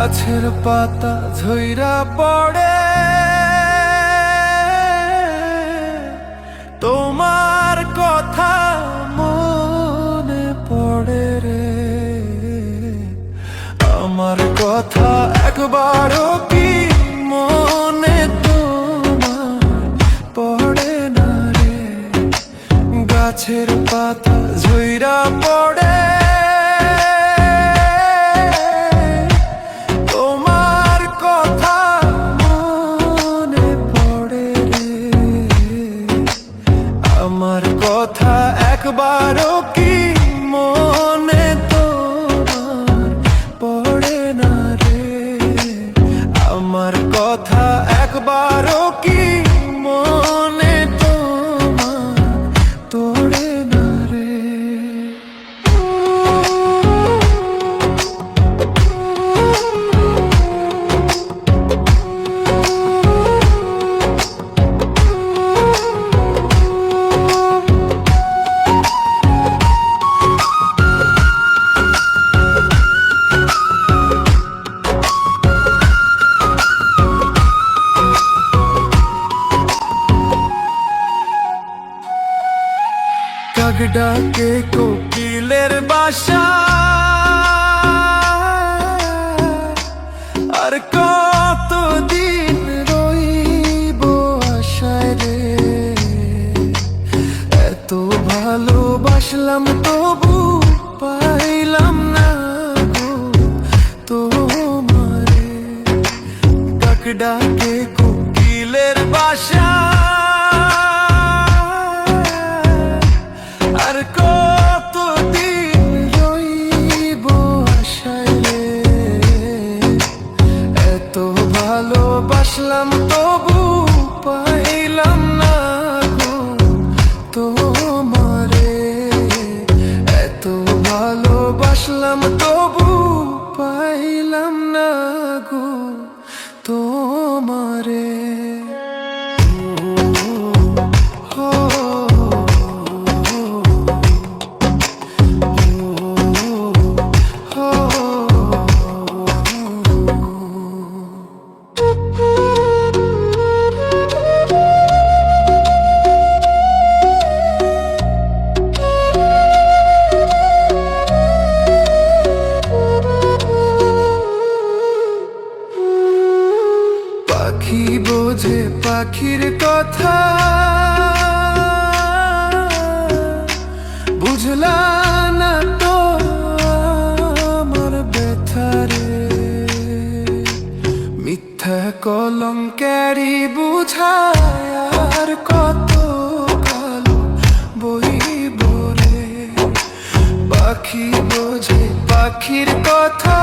গাছের পাতা ঝইরা পড়ে, তোমার কথা মনে পড়ে রে। আমার কথা একবারও কি মনে তোমার পড়ে না রে? গাছের পাতা ঝইরা পড়ে, আমার কথা একবারও কি মনে তোমার পড়ে না রে? আমার কথা একবারও কি মনে তোমার পড়ে না রে? কাক ডাকে কোকিলের বাসা, আর কতদিন রইব আশায় রে? এত ভালোবাসলাম তবু পাইলাম না গো তোমারে। কাক ডাকে কোকিলের বাসা, আর কতদিন রইব আশায় রে? এত ভালোবাসলাম তবু পাইলাম না গো তোমারে। এত ভালোবাসলাম তবু পাইলাম না গো তোমারে। পাখি বোঝে পাখির কথা, বুঝলা না তো আমার ব্যথা রে। মিথ্যা কলঙ্কেরই বুঝায় আর কত কালো বইব রে। পাখি বোঝে পাখির কথা,